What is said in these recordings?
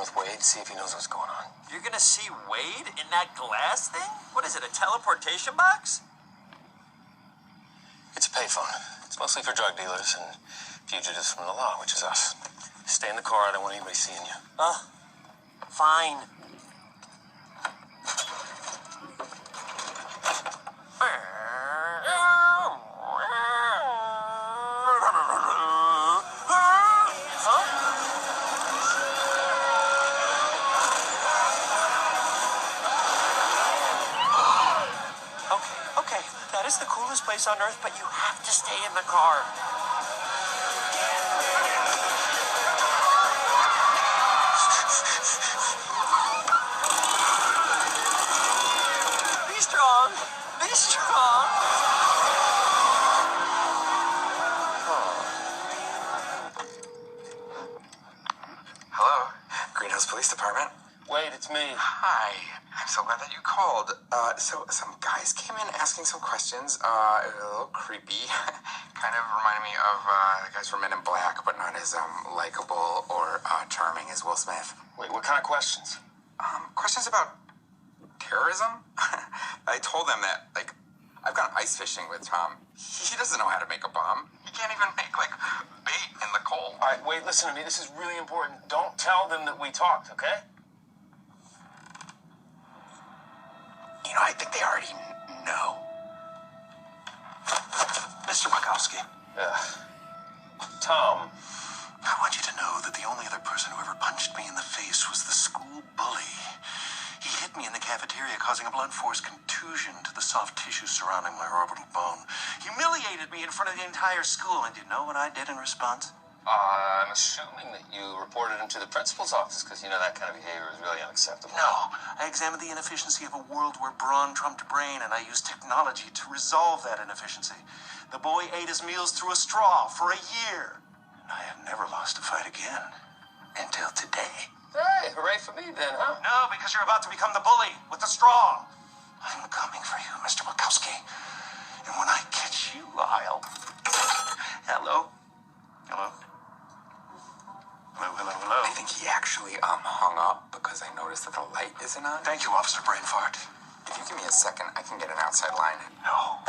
with Wade, see if he knows what's going on. You're gonna see Wade in that glass thing? What is it, a teleportation box? It's a payphone. It's mostly for drug dealers and fugitives from the law, which is us. Stay in the car. I don't want anybody seeing you. Fine. Okay, that is the coolest place on Earth, but you have to stay in the car. Be strong. Be strong. Hello, Greenhouse Police Department. Wade, it's me. Hi, I'm so glad that you called. So some guys came in asking some questions. It was a little creepy. Kind of reminded me of the guys from Men in Black, but not as likable or charming as Will Smith. Wait, what kind of questions? Questions about terrorism? I told them that, like, I've gone ice fishing with Tom. He doesn't know how to make a bomb. He can't even make, like, bait in the cold. All right, Wade, listen to me. This is really important. Don't tell them that we talked, okay? You know, I think they already know. Mr. Wachowski, Tom. I want you to know that the only other person who ever punched me in the face was the school bully. He hit me in the cafeteria, causing a blunt force contusion to the soft tissue surrounding my orbital bone. Humiliated me in front of the entire school, and do you know what I did in response? I'm assuming that you reported him to the principal's office because, you know, that kind of behavior is really unacceptable. No, I examined the inefficiency of a world where brawn trumped brain, and I used technology to resolve that inefficiency. The boy ate his meals through a straw for a year, and I have never lost a fight again. Until today. Hey, hooray for me then, huh? No, because you're about to become the bully with the straw. I'm coming for you, Mr. Wachowski. And when I catch you, I'll... Hello? Hello? Hello, hello, hello. I think he actually hung up because I noticed that the light isn't on. Thank you, Officer Brainfart. If you give me a second, I can get an outside line. No,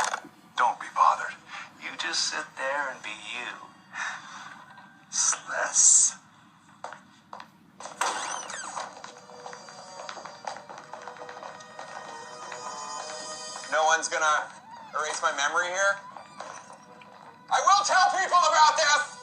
don't be bothered. You just sit there and be you. Sless. No one's gonna erase my memory here? I will tell people about this!